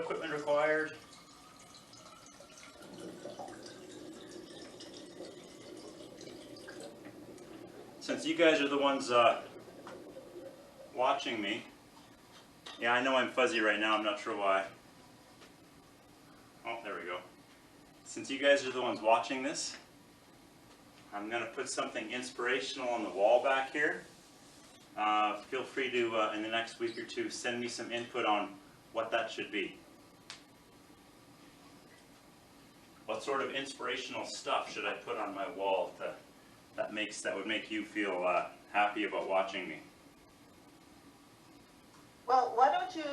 equipment required. Since you guys are the ones watching me, yeah, I know I'm fuzzy right now, I'm not sure why. Oh, there we go. Since you guys are the ones watching this, I'm going to put something inspirational on the wall back here. Feel free to, in the next week or two, send me some input on what that should be. What sort of inspirational stuff should I put on my wall that would make you feel happy about watching me? Well, why don't you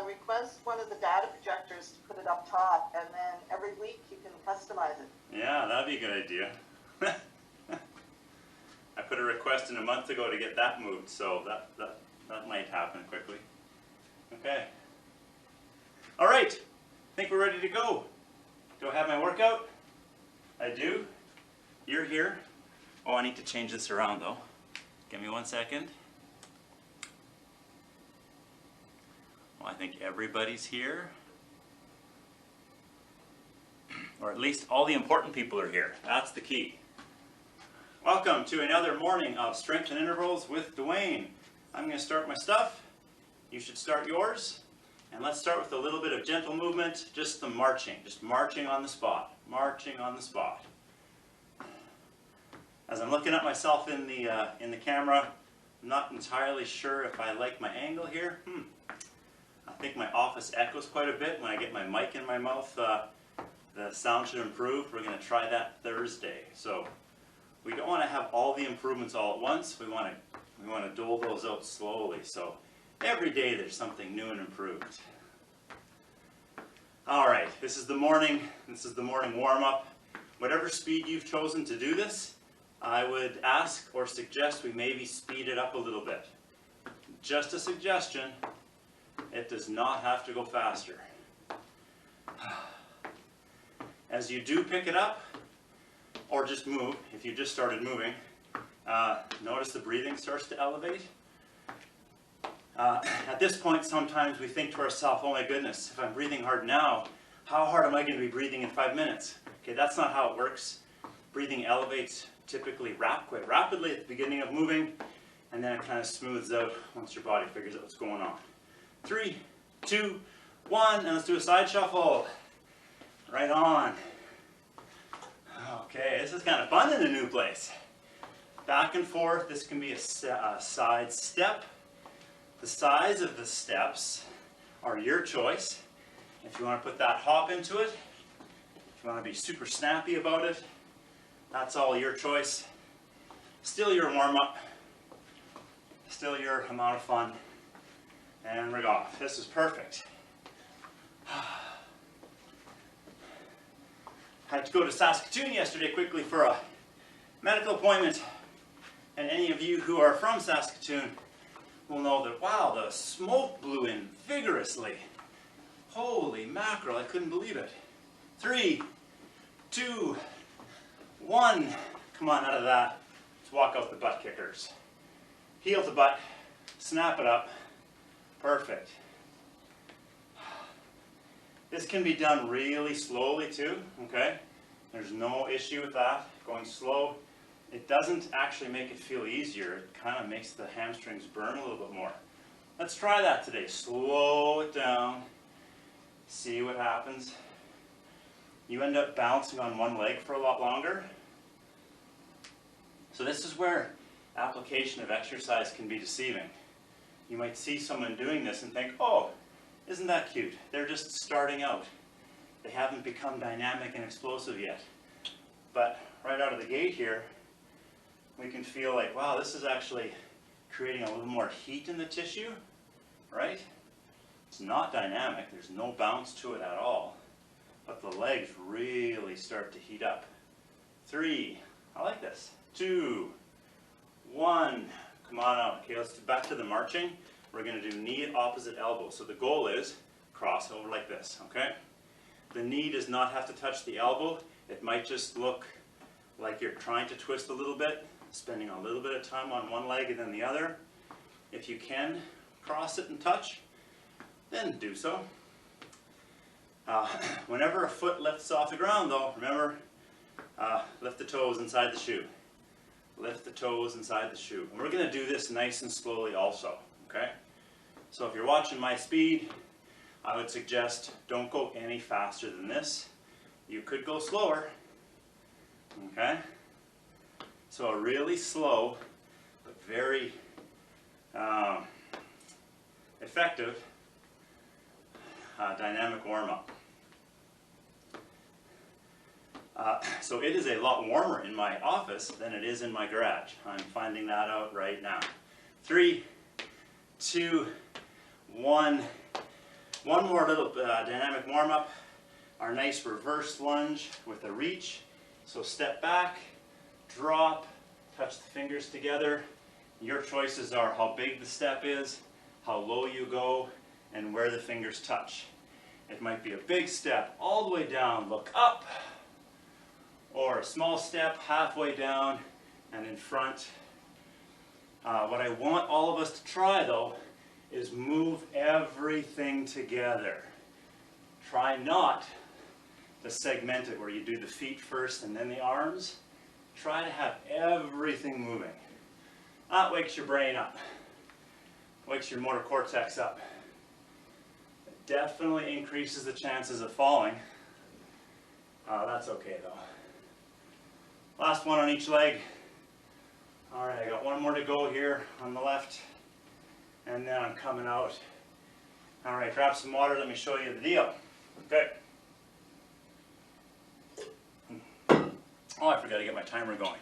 request one of the data projectors to put it up top, and then every week you can customize it. Yeah, that'd be a good idea. I put a request in a month ago to get that moved, so that might happen quickly. Okay. All right, I think we're ready to go. Do I have my workout? I do. You're here. Oh, I need to change this around though. Give me 1 second. Well, I think everybody's here. Or at least all the important people are here. That's the key. Welcome to another morning of Strength and Intervals with Duane. I'm going to start my stuff. You should start yours. And let's start with a little bit of gentle movement, just the marching. Just marching on the spot. Marching on the spot. As I'm looking at myself in the camera, I'm not entirely sure if I like my angle here. I think my office echoes quite a bit when I get my mic in my mouth. The sound should improve. We're going to try that Thursday. So we don't want to have all the improvements all at once. We want to dole those out slowly. So every day there's something new and improved. All right, this is the morning warm-up. Whatever speed you've chosen to do this, I would ask or suggest we maybe speed it up a little bit. Just a suggestion. It does not have to go faster. As you do pick it up, or just move, if you just started moving, notice the breathing starts to elevate. At this point, sometimes we think to ourselves, oh my goodness, if I'm breathing hard now, how hard am I going to be breathing in 5 minutes? Okay, that's not how it works. Breathing elevates typically quite rapidly at the beginning of moving, and then it kind of smooths out once your body figures out what's going on. 3, 2, 1, and let's do a side shuffle. Right on. Okay, this is kind of fun in a new place. Back and forth, this can be a side step. The size of the steps are your choice. If you want to put that hop into it, if you want to be super snappy about it, that's all your choice. Still your warm-up, still your amount of fun, and we're off. This is perfect. Had to go to Saskatoon yesterday quickly for a medical appointment, and any of you who are from Saskatoon will know that, wow, the smoke blew in vigorously. Holy mackerel, I couldn't believe it. 3, 2, 1. Come on, out of that. Let's walk out the butt kickers. Heel to butt, snap it up. Perfect. This can be done really slowly too, okay? There's no issue with that. Going slow, it doesn't actually make it feel easier. It kind of makes the hamstrings burn a little bit more. Let's try that today. Slow it down. See what happens. You end up bouncing on one leg for a lot longer. So this is where application of exercise can be deceiving. You might see someone doing this and think, oh, isn't that cute? They're just starting out. They haven't become dynamic and explosive yet. But right out of the gate here, we can feel like, wow, this is actually creating a little more heat in the tissue, right? It's not dynamic. There's no bounce to it at all. But the legs really start to heat up. 3, I like this. 2, 1, come on out. Okay, let's do back to the marching. We're going to do knee at opposite elbow. So the goal is cross over like this, okay? The knee does not have to touch the elbow. It might just look like you're trying to twist a little bit, spending a little bit of time on one leg and then the other. If you can cross it and touch, then do so. Whenever a foot lifts off the ground though, remember, lift the toes inside the shoe. Lift the toes inside the shoe. And we're going to do this nice and slowly also, okay? So if you're watching my speed, I would suggest don't go any faster than this. You could go slower, okay? So a really slow, but very effective dynamic warm-up. So it is a lot warmer in my office than it is in my garage. I'm finding that out right now. 3, 2, 1. One more little dynamic warm-up. Our nice reverse lunge with a reach. So step back, drop, touch the fingers together. Your choices are how big the step is, how low you go, and where the fingers touch. It might be a big step all the way down, look up, or a small step halfway down and in front. What I want all of us to try though is move everything together. Try not to segment it where you do the feet first and then the arms. Try to have everything moving. That wakes your brain up, wakes your motor cortex up. It definitely increases the chances of falling. That's okay though. Last one on each leg. All right, I got one more to go here on the left, and then I'm coming out. All right, grab some water, let me show you the deal. Okay. Oh, I forgot to get my timer going.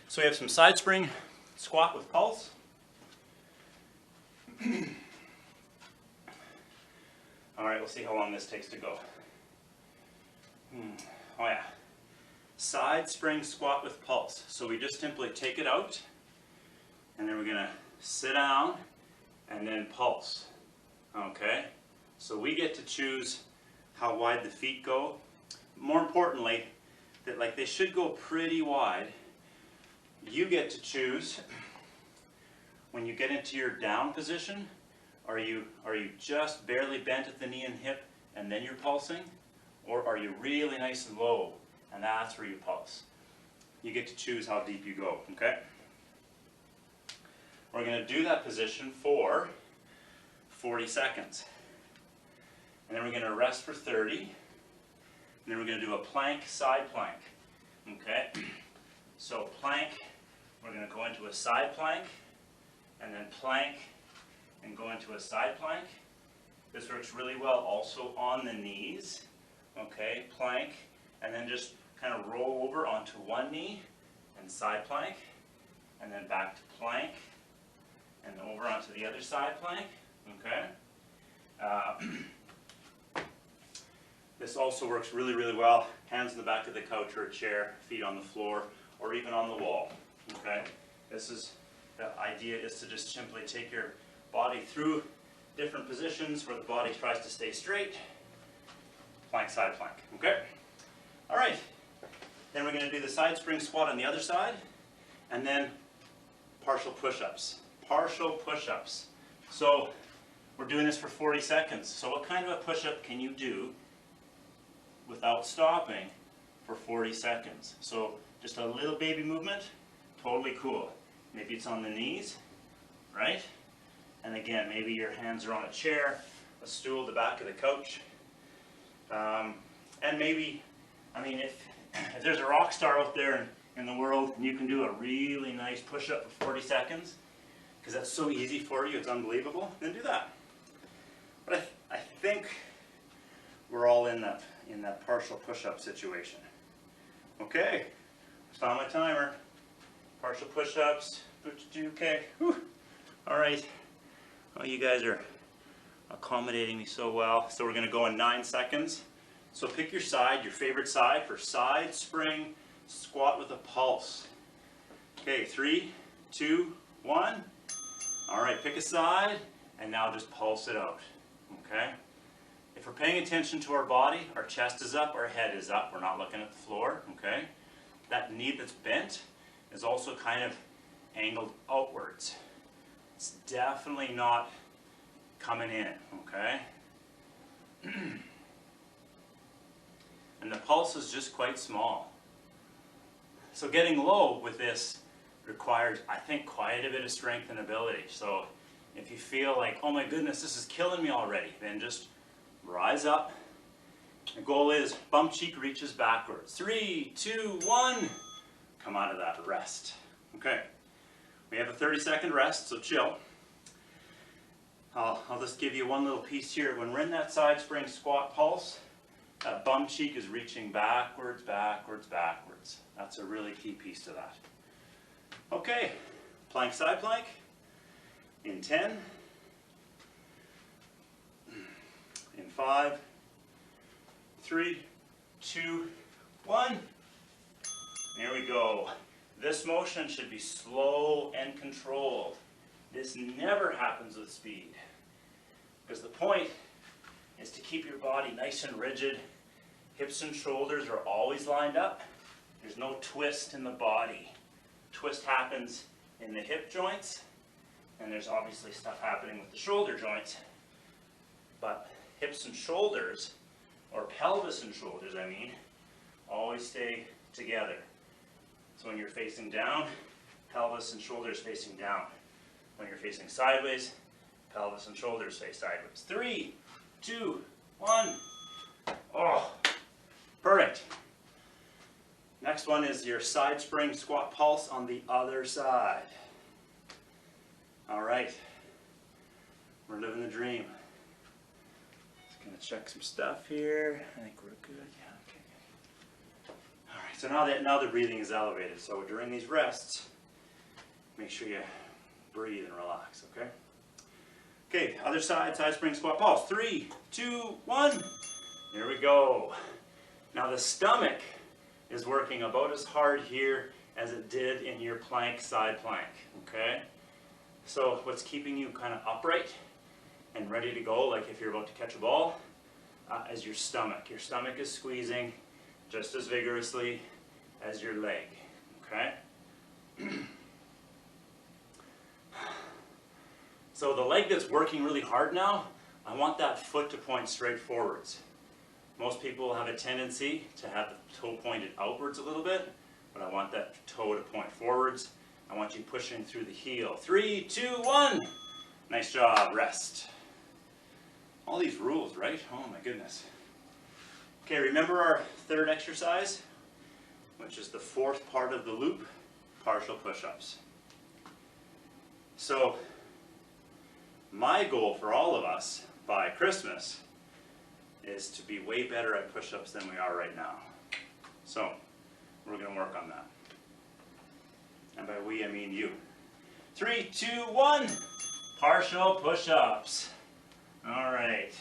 So we have some side spring squat with pulse. All right, we'll see how long this takes to go. Oh yeah. Side spring squat with pulse. So we just simply take it out, and then we're going to sit down and then pulse. Okay? So we get to choose how wide the feet go. More importantly, that like they should go pretty wide. You get to choose when you get into your down position, are you just barely bent at the knee and hip and then you're pulsing? Or are you really nice and low and that's where you pulse? You get to choose how deep you go, okay? We're going to do that position for 40 seconds. And then we're going to rest for 30. And then we're going to do a plank, side plank. Okay? So plank, we're going to go into a side plank, and then plank, and go into a side plank. This works really well also on the knees. Okay, plank, and then just kind of roll over onto one knee, and side plank, and then back to plank, and over onto the other side plank. Okay? This also works really, really well. Hands in the back of the couch or a chair, feet on the floor, or even on the wall. Okay? This is, the idea is to just simply take your body through different positions where the body tries to stay straight. Plank, side plank. Okay? All right. Then we're going to do the side spring squat on the other side, and then partial push-ups. Partial push-ups. So we're doing this for 40 seconds. So what kind of a push-up can you do without stopping for 40 seconds? So just a little baby movement, totally cool. Maybe it's on the knees, right? And again, maybe your hands are on a chair, a stool, the back of the couch. And maybe, I mean, if there's a rock star out there in the world and you can do a really nice push-up for 40 seconds, because that's so easy for you, it's unbelievable, then do that. But I think we're all in that partial push-up situation. Okay, start my timer. Partial push-ups. Okay. Whew. All right. Oh, you guys are accommodating me so well. So we're going to go in 9 seconds. So pick your side, your favorite side for side spring squat with a pulse. Okay, 3, 2, 1. All right, pick a side and now just pulse it out. Okay. If we're paying attention to our body, our chest is up, our head is up. We're not looking at the floor. Okay. That knee that's bent is also kind of angled outwards. It's definitely not coming in, okay? and the pulse is just quite small. So getting low with this requires, I think, quite a bit of strength and ability. So if you feel like, oh my goodness, this is killing me already, then just rise up. The goal is bum cheek reaches backwards. 3, 2, 1. Come out of that, rest. Okay, we have a 30-second rest, so chill. I'll just give you one little piece here. When we're in that side spring squat pulse, that bum cheek is reaching backwards, backwards, backwards. That's a really key piece to that. Okay, plank side plank in 10, in 5, 3, 2, 1. There we go. This motion should be slow and controlled. This never happens with speed, because the point is to keep your body nice and rigid. Hips and shoulders are always lined up. There's no twist in the body. Twist happens in the hip joints, and there's obviously stuff happening with the shoulder joints. But hips and shoulders, or pelvis and shoulders, I mean, always stay together. So when you're facing down, pelvis and shoulders facing down. When you're facing sideways, pelvis and shoulders face sideways. 3, 2, 1. Oh, perfect. Next one is your side spring squat pulse on the other side. All right, we're living the dream. Just gonna check some stuff here. I think we're good. Yeah, okay, good. All right, so now the breathing is elevated. So during these rests, make sure you breathe and relax, okay? Okay, other side, side spring squat pulse. 3, 2, 1. Here we go. Now the stomach is working about as hard here as it did in your plank side plank, okay? So what's keeping you kind of upright and ready to go, like if you're about to catch a ball, is your stomach. Your stomach is squeezing just as vigorously as your leg, okay? So the leg that's working really hard now, I want that foot to point straight forwards. Most people have a tendency to have the toe pointed outwards a little bit, but I want that toe to point forwards. I want you pushing through the heel. 3, 2, 1. Nice job, rest. All these rules, right? Oh my goodness. Okay, remember our third exercise, which is the fourth part of the loop, partial push-ups. So, my goal for all of us by Christmas is to be way better at push-ups than we are right now. So, we're going to work on that. And by we, I mean you. 3, 2, 1. Partial push-ups. All right.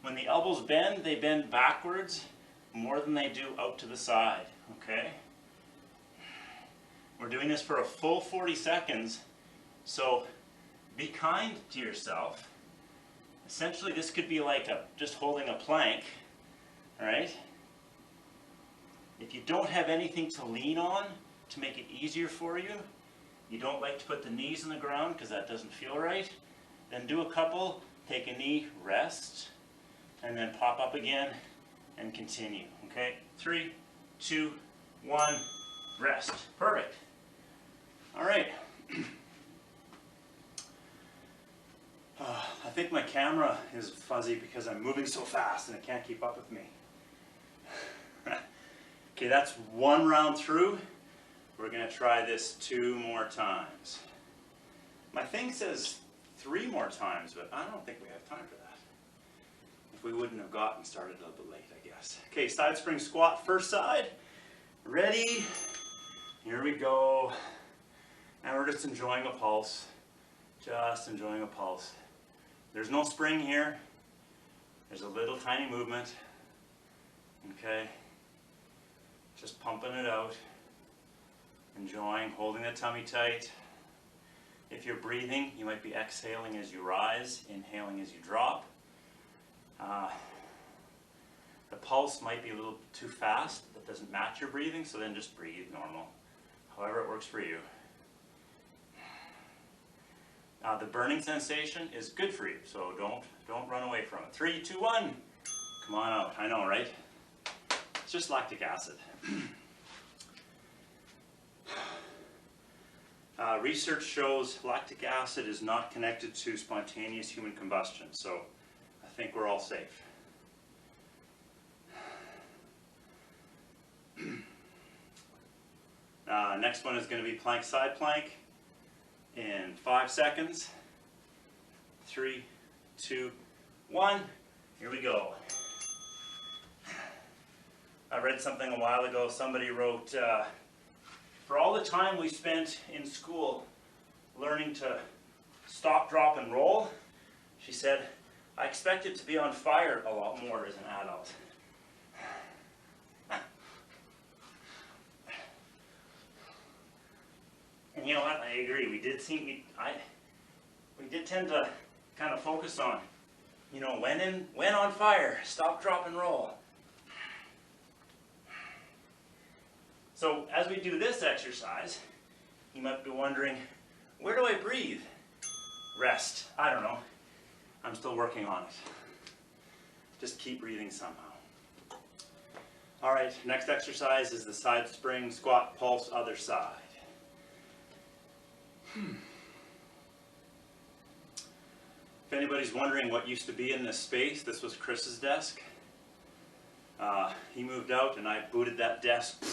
When the elbows bend, they bend backwards more than they do out to the side, okay? We're doing this for a full 40 seconds, so be kind to yourself. Essentially, this could be like just holding a plank, all right? If you don't have anything to lean on to make it easier for you, you don't like to put the knees on the ground because that doesn't feel right, then do a couple, take a knee, rest, and then pop up again and continue, okay? 3, 2, 1, rest. Perfect. All right. I think my camera is fuzzy because I'm moving so fast and it can't keep up with me. Okay, that's one round through. We're going to try this 2 more times. My thing says 3 more times, but I don't think we have time for that. If we wouldn't have gotten started a little bit late, I guess. Okay, side spring squat, first side. Ready? Here we go. And we're just enjoying a pulse. Just enjoying a pulse. There's no spring here. There's a little tiny movement. Okay? Just pumping it out. Enjoying, holding the tummy tight. If you're breathing, you might be exhaling as you rise, inhaling as you drop. The pulse might be a little too fast. That doesn't match your breathing, so then just breathe normal. However it works for you. The burning sensation is good for you, so don't run away from it. 3, 2, 1. Come on out. I know, right? It's just lactic acid. Research shows lactic acid is not connected to spontaneous human combustion, so I think we're all safe. Next one is going to be plank side plank in 5 seconds. 3, 2, 1. Here we go. I read something a while ago. Somebody wrote, for all the time we spent in school learning to stop, drop, and roll, she said, I expected to be on fire a lot more as an adult. And you know what? I agree. We did tend to kind of focus on, you know, when on fire, stop, drop, and roll. So as we do this exercise, you might be wondering, where do I breathe? Rest. I don't know. I'm still working on it. Just keep breathing somehow. All right, next exercise is the side spring squat pulse other side. If anybody's wondering what used to be in this space, this was Chris's desk. He moved out and I booted that desk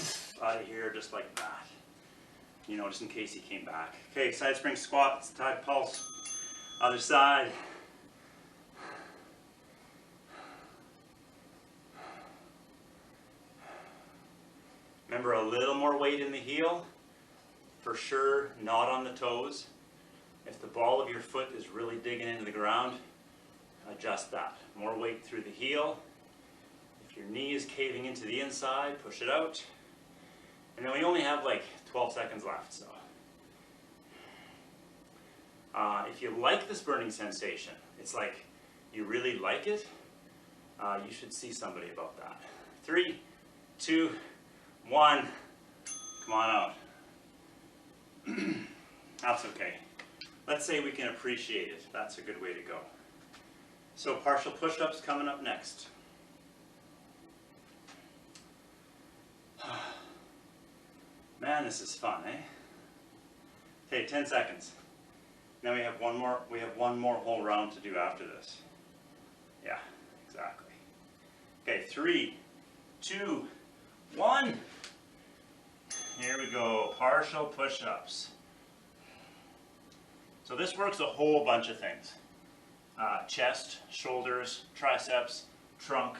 out of here just like that. You know, just in case he came back. Okay, side spring squat, side pulse, other side. Remember, a little more weight in the heel. For sure, not on the toes. If the ball of your foot is really digging into the ground, adjust that. More weight through the heel. If your knee is caving into the inside, push it out. And then we only have like 12 seconds left, so. If you like this burning sensation, it's like you really like it, you should see somebody about that. 3, 2, 1, come on out. That's okay. Let's say we can appreciate it. That's a good way to go. So partial push-ups coming up next. Man, this is fun, eh? Okay, 10 seconds. Now we have one more whole round to do after this. Yeah, exactly. Okay, 3, 2, 1. Here we go, partial push-ups. So this works a whole bunch of things. Chest, shoulders, triceps, trunk.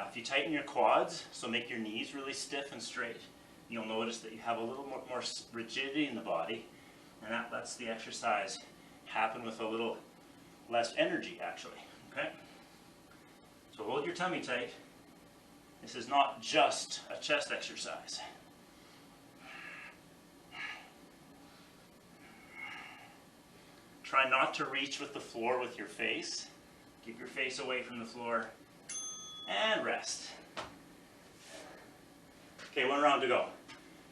If you tighten your quads, so make your knees really stiff and straight, you'll notice that you have a little more rigidity in the body, and that lets the exercise happen with a little less energy, actually. Okay? So hold your tummy tight. This is not just a chest exercise. Try not to reach with the floor with your face. Keep your face away from the floor. And rest. Okay, one round to go.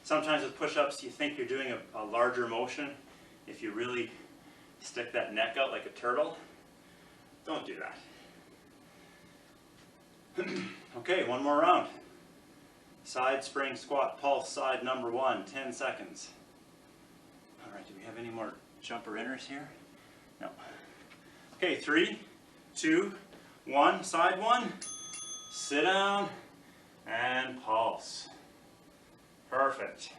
Sometimes with push-ups you think you're doing a larger motion. If you really stick that neck out like a turtle, don't do that. Okay, one more round. Side spring squat pulse side number 1, 10 seconds. All right, do we have any more jumper inners here? No. Okay, 3, 2, 1, side 1. Sit down and pulse. Perfect.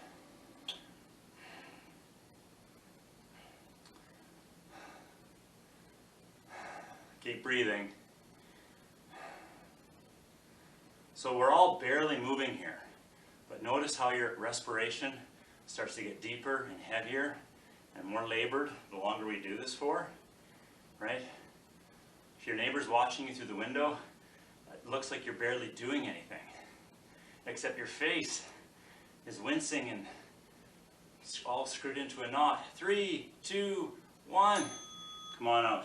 Keep breathing. So we're all barely moving here, but notice how your respiration starts to get deeper and heavier and more labored the longer we do this for, right? If your neighbor's watching you through the window, it looks like you're barely doing anything, except your face is wincing and all screwed into a knot. 3, 2, 1, come on out.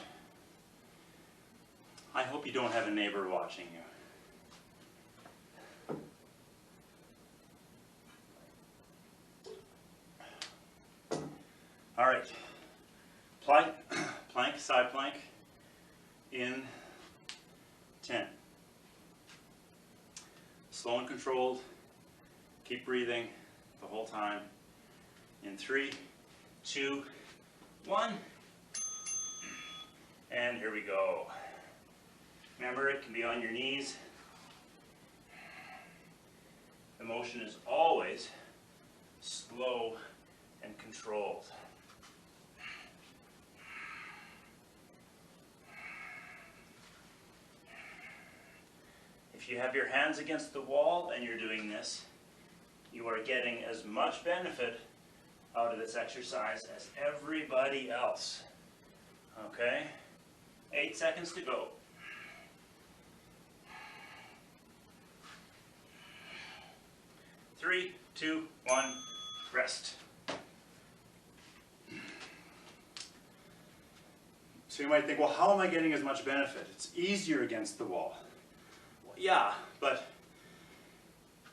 I hope you don't have a neighbor watching you. All right, plank, side plank in 10. Slow slow and controlled. Keep breathing the whole time. In 3, 2, 1. And here we go. Remember, it can be on your knees. The motion is always slow and controlled. If you have your hands against the wall and you're doing this, you are getting as much benefit out of this exercise as everybody else. Okay? 8 seconds to go. 3, 2, 1, rest. So you might think, well, how am I getting as much benefit? It's easier against the wall. Well, yeah, but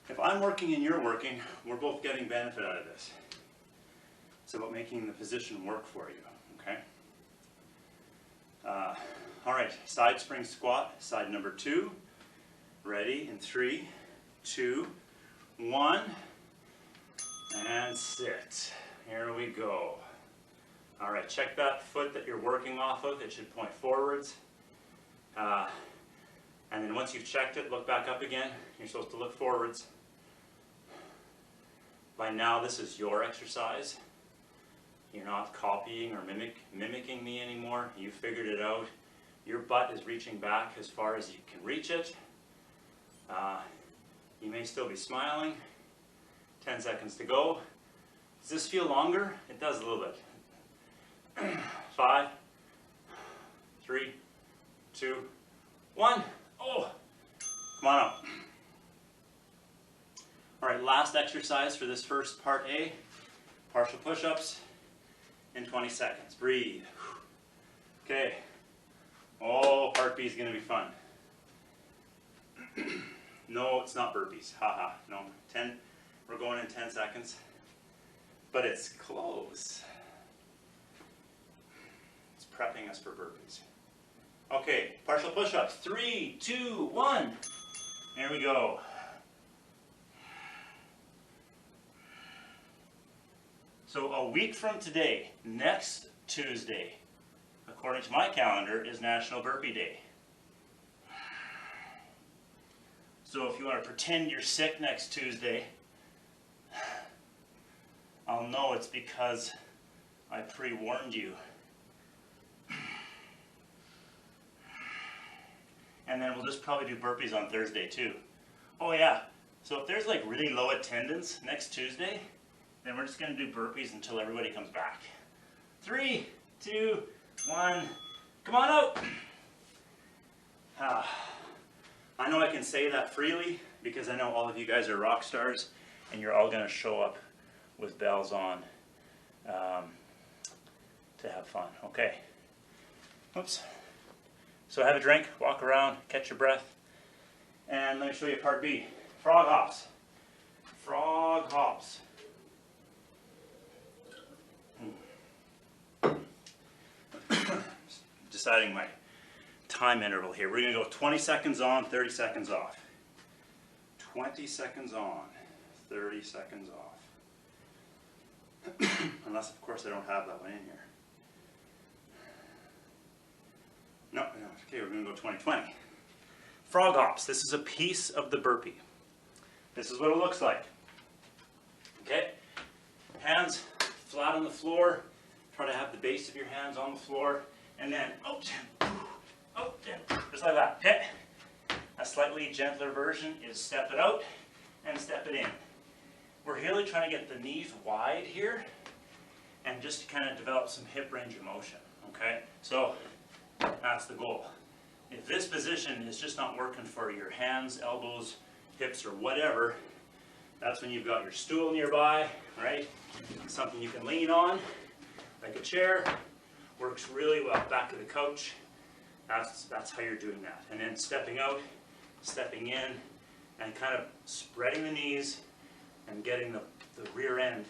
if I'm working and you're working, we're both getting benefit out of this. It's about making the position work for you, okay? All right, side spring squat, side number 2. Ready in 3, 2, 1, and sit. Here we go. All right, check that foot that you're working off of. It should point forwards. And then once you've checked it, look back up again. You're supposed to look forwards. By now, this is your exercise. You're not copying or mimicking me anymore. You figured it out. Your butt is reaching back as far as you can reach it. You may still be smiling. 10 seconds to go. Does this feel longer? It does a little bit. 5, 3, 2, 1. Oh, come on up. All right, last exercise for this first part A. Partial push-ups in 20 seconds. Breathe. Okay. Oh, part B is going to be fun. No, it's not burpees. Haha. No. 10. We're going in 10 seconds. But it's close. It's prepping us for burpees. Okay, partial push-ups. 3, 2, 1. There we go. So a week from today, next Tuesday, according to my calendar, is National Burpee Day. So if you want to pretend you're sick next Tuesday, I'll know it's because I pre-warned you. And then we'll just probably do burpees on Thursday too. Oh yeah, so if there's like really low attendance next Tuesday, then we're just going to do burpees until everybody comes back. 3, 2, 1, come on out! I know I can say that freely because I know all of you guys are rock stars and you're all going to show up with bells on to have fun. Okay. Oops. So have a drink, walk around, catch your breath, and let me show you part B. Frog hops. Frog hops. Deciding my time interval here. We're going to go 20 seconds on, 30 seconds off. 20 seconds on, 30 seconds off. Unless, of course, I don't have that one in here. No, okay, we're going to go 20-20. Frog hops. This is a piece of the burpee. This is what it looks like. Okay? Hands flat on the floor. Try to have the base of your hands on the floor. And then out, just like that. Okay? A slightly gentler version is step it out and step it in. We're really trying to get the knees wide here and just kind of develop some hip range of motion. Okay? So that's the goal. If this position is just not working for your hands, elbows, hips, or whatever, that's when you've got your stool nearby, right? Something you can lean on, like a chair. Works really well. Back of the couch. That's how you're doing that. And then stepping out, stepping in, and kind of spreading the knees and getting the rear end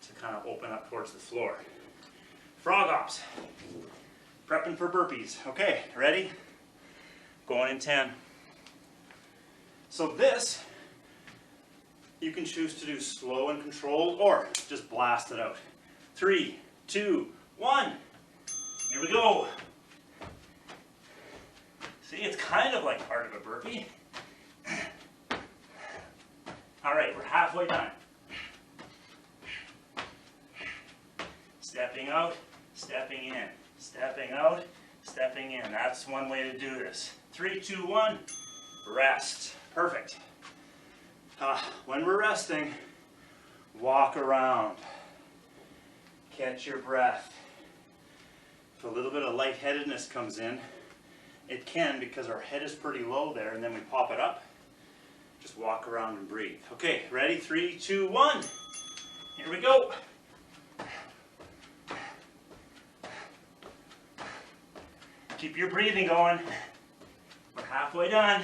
to kind of open up towards the floor. Frog hops. Prepping for burpees. Okay, ready? Going in 10. So this, you can choose to do slow and controlled or just blast it out. 3, 2, 1. Here we go. See, it's kind of like part of a burpee. All right, we're halfway done. Stepping out, stepping in, stepping out, stepping in. That's one way to do this. 3, 2, 1, rest. Perfect. When we're resting, walk around. Catch your breath. If a little bit of lightheadedness comes in, it can because our head is pretty low there, and then we pop it up. Just walk around and breathe. Okay, ready? 3, 2, 1. Here we go. Keep your breathing going. We're halfway done.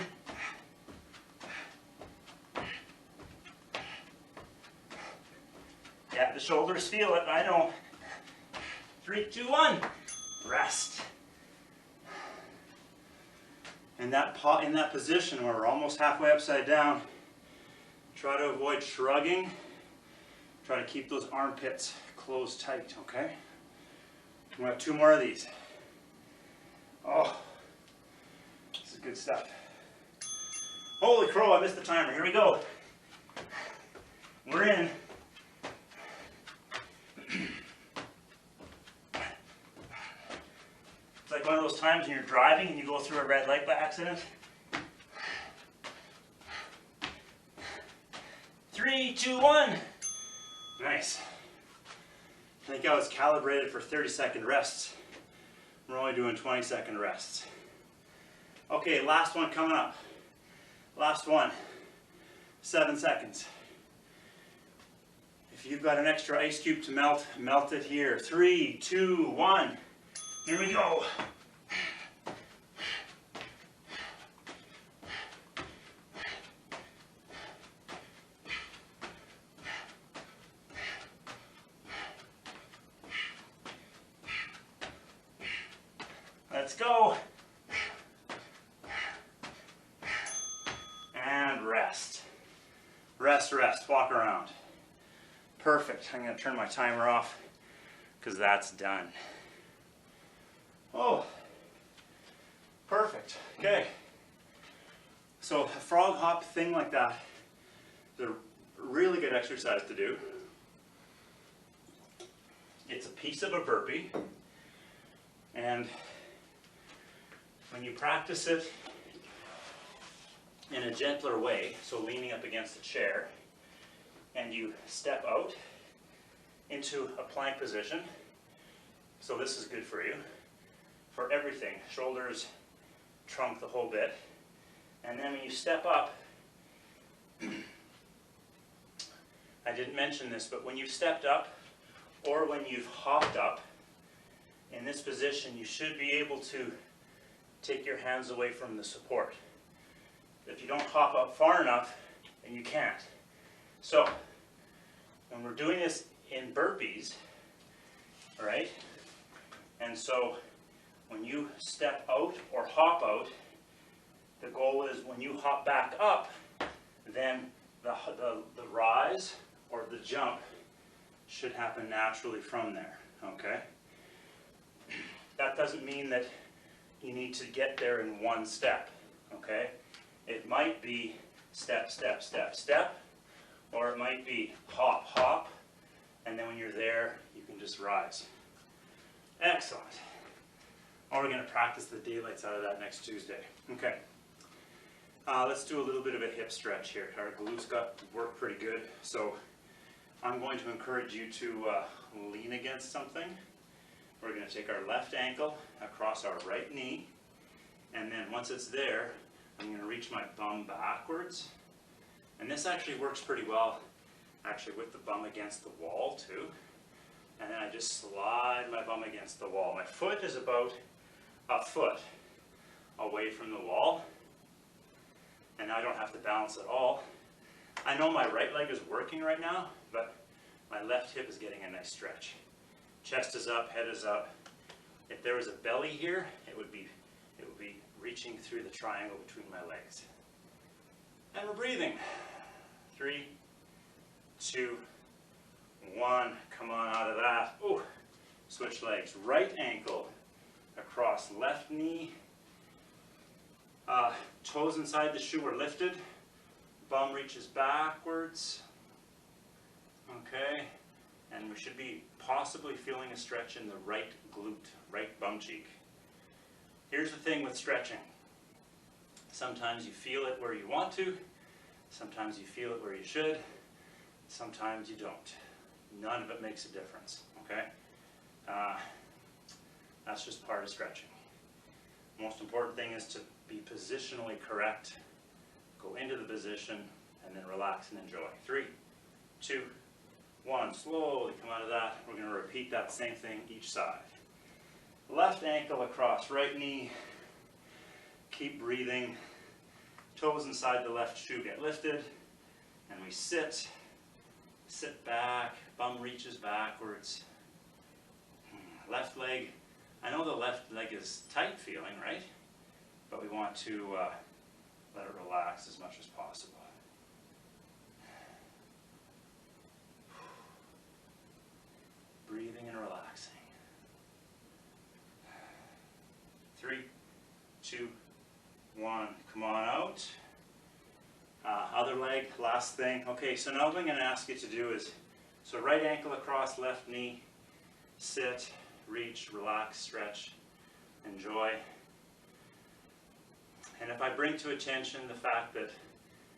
Yeah, the shoulders feel it, I know. 3, 2, 1. Rest. In that position where we're almost halfway upside down, try to avoid shrugging. Try to keep those armpits closed tight, okay? We have 2 more of these. Oh, this is good stuff. Holy crow, I missed the timer. Here we go. We're in. It's like one of those times when you're driving and you go through a red light by accident. 3, 2, 1. Nice. I think I was calibrated for 30-second rests. We're only doing 20-second rests. Okay, last one coming up. Last one. 7 seconds. If you've got an extra ice cube to melt, melt it here. 3, 2, 1. Here we go. Let's go. And rest. Rest, rest. Walk around. Perfect. I'm going to turn my timer off because that's done. Oh, perfect. Okay. So a frog hop thing like that is a really good exercise to do. It's a piece of a burpee, and when you practice it in a gentler way, so leaning up against a chair, and you step out into a plank position, so this is good for you, for everything, shoulders, trunk, the whole bit, and then when you step up, I didn't mention this, but when you've stepped up, or when you've hopped up, in this position you should be able to take your hands away from the support. If you don't hop up far enough, then you can't. So, when we're doing this in burpees, right, and so when you step out or hop out, the goal is when you hop back up, then the rise or the jump should happen naturally from there, okay? That doesn't mean that you need to get there in one step, okay? It might be step, step, step, step, or it might be hop, hop, and then when you're there, you can just rise. Excellent. Or we're going to practice the daylights out of that next Tuesday. Okay. Let's do a little bit of a hip stretch here. Our glutes got work pretty good, so I'm going to encourage you to lean against something. We're going to take our left ankle across our right knee, and then once it's there, I'm going to reach my bum backwards. And this actually works pretty well, actually, with the bum against the wall too. And then I just slide my bum against the wall. My foot is about a foot away from the wall, and I don't have to balance at all. I know my right leg is working right now, but my left hip is getting a nice stretch. Chest is up, head is up. If there was a belly here, it would be reaching through the triangle between my legs. And we're breathing. 3, 2, 1. Come on out of that. Oh, switch legs. Right ankle across left knee. Toes inside the shoe are lifted. Bum reaches backwards. Okay. And we should be possibly feeling a stretch in the right glute, right bum cheek. Here's the thing with stretching. Sometimes you feel it where you want to. Sometimes you feel it where you should. Sometimes you don't. None of it makes a difference, okay? That's just part of stretching. Most important thing is to be positionally correct. Go into the position and then relax and enjoy. 3, 2, 1. Slowly come out of that. We're going to repeat that same thing each side. Left ankle across right knee. Keep breathing. Toes inside the left shoe get lifted. And we sit. Sit back. Bum reaches backwards. Left leg. I know the left leg is tight feeling, right? But we want to let it relax as much as possible. Breathing and relaxing. 3, 2, 1. Come on out. Other leg, last thing. Okay, so now what I'm going to ask you to do is, so right ankle across left knee, sit, reach, relax, stretch, enjoy. And if I bring to attention the fact that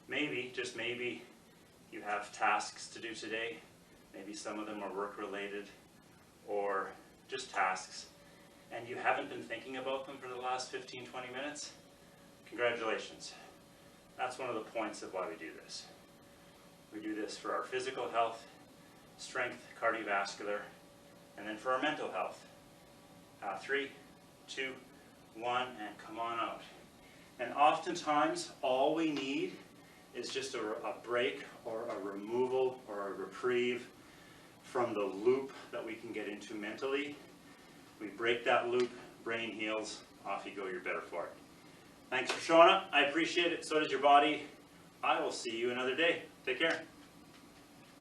maybe, just maybe, you have tasks to do today, maybe some of them are work-related or just tasks, and you haven't been thinking about them for the last 15, 20 minutes, congratulations. That's one of the points of why we do this. We do this for our physical health, strength, cardiovascular, and then for our mental health. 3, 2, 1, and come on out. And oftentimes, all we need is just a break or a removal or a reprieve from the loop that we can get into mentally. We break that loop, brain heals, off you go, you're better for it. Thanks for showing up. I appreciate it. So does your body. I will see you another day. Take care.